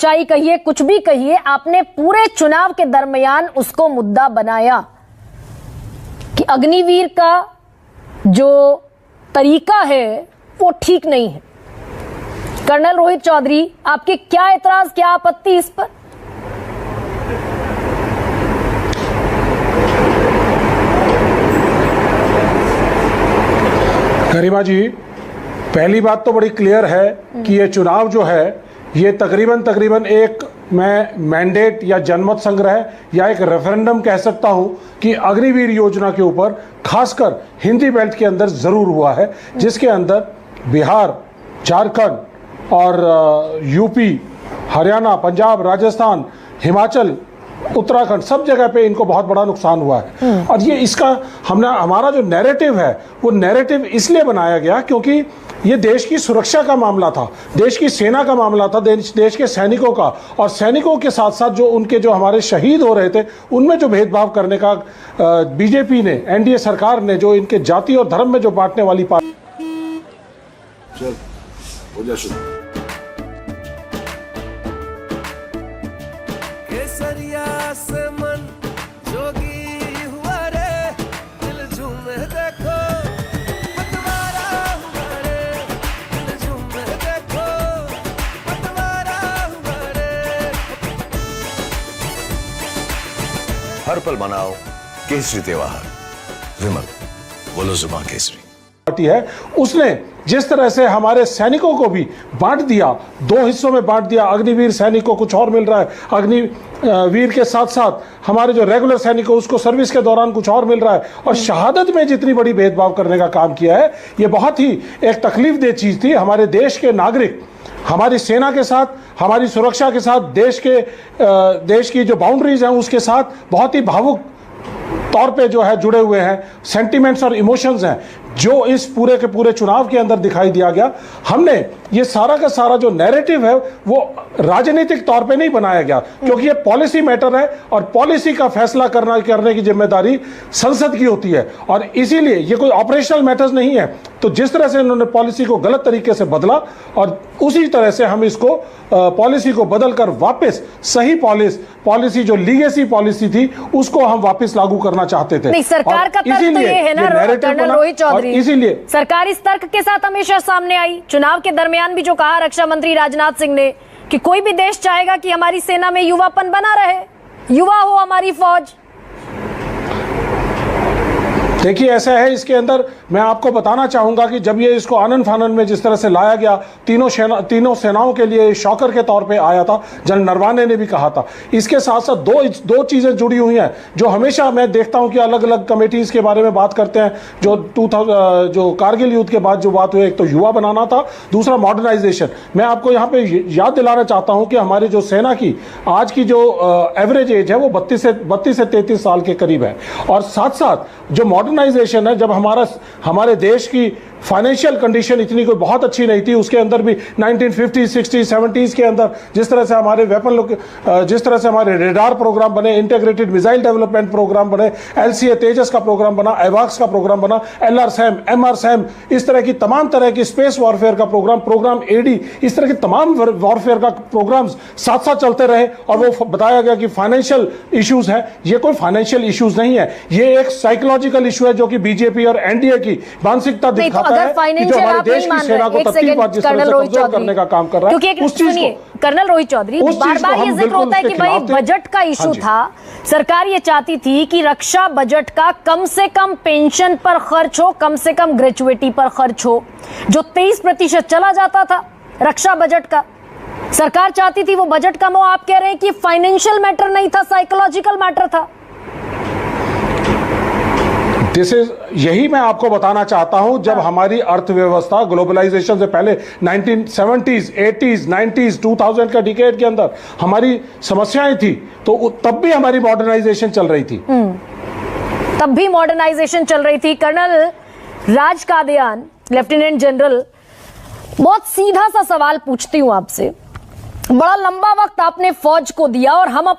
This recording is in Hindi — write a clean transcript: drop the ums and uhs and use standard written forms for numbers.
सच्चाई कहिए, कुछ भी कहिए, आपने पूरे चुनाव के दरमियान उसको मुद्दा बनाया कि अग्निवीर का जो तरीका है वो ठीक नहीं है। कर्नल रोहित चौधरी, आपके क्या एतराज, क्या आपत्ति इस पर? गरिमा जी, पहली बात तो बड़ी क्लियर है कि ये चुनाव जो है ये तकरीबन एक मैं मैंडेट या जनमत संग्रह या एक रेफरेंडम कह सकता हूं कि अग्निवीर योजना के ऊपर खासकर हिंदी बेल्ट के अंदर जरूर हुआ है, जिसके अंदर बिहार, झारखंड और यूपी, हरियाणा, पंजाब, राजस्थान, हिमाचल, उत्तराखंड, सब जगह पे इनको बहुत बड़ा नुकसान हुआ है। और ये इसका हमारा जो नैरेटिव है वो नैरेटिव इसलिए बनाया गया क्योंकि ये देश की सुरक्षा का मामला था, देश की सेना का मामला था, देश के सैनिकों का, और सैनिकों के साथ साथ जो उनके जो हमारे शहीद हो रहे थे उनमें जो भेदभाव करने का बीजेपी ने, एनडीए सरकार ने जो इनके जाति और धर्म में जो बांटने वाली हर पल मनाओ केसरी त्योहार। विमल, बोलो जुबान केसरी पार्टी है, उसने जिस तरह से हमारे सैनिकों को भी बांट दिया, दो हिस्सों में बांट दिया। अग्निवीर सैनिक को कुछ और मिल रहा है, अग्निवीर के साथ साथ हमारे जो रेगुलर सैनिक को उसको सर्विस के दौरान कुछ और मिल रहा है, और शहादत में जितनी बड़ी भेदभाव करने का काम किया है, ये बहुत ही एक तकलीफदेह चीज थी। हमारे देश के नागरिक हमारी सेना के साथ, हमारी सुरक्षा के साथ, देश की जो बाउंड्रीज हैं उसके साथ बहुत ही भावुक तौर पे जो है जुड़े हुए हैं, सेंटिमेंट्स और इमोशंस हैं, जो इस पूरे के पूरे चुनाव के अंदर दिखाई दिया गया। हमने ये सारा का सारा जो नैरेटिव है वो राजनीतिक तौर पे नहीं बनाया गया, क्योंकि ये पॉलिसी मैटर है और पॉलिसी का फैसला करने की जिम्मेदारी संसद की होती है, और इसीलिए ये कोई ऑपरेशनल मैटर्स नहीं है। तो जिस तरह से इन्होंने पॉलिसी को गलत तरीके से बदला, और उसी तरह से हम इसको पॉलिसी को बदलकर वापस सही पॉलिसी जो लीगेसी पॉलिसी थी उसको हम वापस लागू करना चाहते थे। नहीं, सरकार का तर्क तो ये है ना कर्नल रोहित चौधरी, इसीलिए सरकार इस तर्क के साथ हमेशा सामने आई। चुनाव के दरमियान भी जो कहा रक्षा मंत्री राजनाथ सिंह ने कि कोई भी देश चाहेगा कि हमारी सेना में युवापन बना रहे, युवा हो हमारी फौज। देखिए ऐसा है, इसके अंदर मैं आपको बताना चाहूंगा कि जब ये इसको आनन फानन में जिस तरह से लाया गया, तीनों सेनाओं के लिए शॉकर के तौर पे आया था, जनरल नरवाने ने भी कहा था। इसके साथ साथ दो चीजें जुड़ी हुई हैं जो हमेशा मैं देखता हूं कि अलग अलग कमेटीज के बारे में बात करते हैं। जो कारगिल युद्ध के बाद जो बात हुई, एक तो युवा बनाना था, दूसरा मॉडर्नाइजेशन। मैं आपको यहाँ पे याद दिलाना चाहता हूँ कि हमारी जो सेना की आज की जो एवरेज एज है वो 32 से 33 साल के करीब है, और साथ साथ जो मॉडर्नाइजेशन है, जब हमारे देश की फाइनेंशियल कंडीशन इतनी कोई बहुत अच्छी नहीं थी, उसके अंदर भी 1950s, 60s, 70s के अंदर जिस तरह से हमारे जिस तरह से हमारे रेडार प्रोग्राम बने, इंटीग्रेटेड मिसाइल डेवलपमेंट प्रोग्राम बने, LCA तेजस का प्रोग्राम बना, एवाक्स का प्रोग्राम बना, LRSAM, MRSAM, इस तरह की तमाम तरह की स्पेस वॉरफेयर का प्रोग्राम AD, इस तरह की तमाम वॉरफेयर का प्रोग्राम्स साथ साथ चलते रहे, और वो बताया गया कि फाइनेंशियल इश्यूज है। ये कोई फाइनेंशियल इश्यूज नहीं है, ये एक साइकोलॉजिकल इशू है जो कि बीजेपी और एनडीए की मानसिकता दिखाता है कि जो हमारे देश की सेना को तत्काल जिस तरह से कमजोर करने का काम कर रहा है। उस चीज को कर्नल रोहित चौधरी, बार बार ये जिक्र होता है कि भाई बजट का इशू था, सरकार ये चाहती थी कि रक्षा बजट का कम से कम पेंशन पर खर्च हो, कम से कम ग्रेजुएटी पर खर्च हो। जो 23% चला जाता था रक्षा बजट का, सरकार चाहती थी वो बजट कम हो। आप कह रहे हैं कि फाइनेंशियल मैटर नहीं था, साइकोलॉजिकल मैटर था। यही मैं आपको बताना चाहता हूं, जब हमारी अर्थव्यवस्था ग्लोबलाइजेशन से पहले 1970s, 80s, 90s, 2000 का डिकेड के अंदर हमारी समस्याएं थी, तो तब भी हमारी मॉडर्नाइजेशन चल रही थी। तब भी मॉडर्नाइजेशन चल रही थी। कर्नल राज कादियान, लेफ्टिनेंट जनरल, बहुत सीधा सा सवाल पूछती हूं आपसे। बड़ा लंबा वक्त आपने फौज को दिया, और हम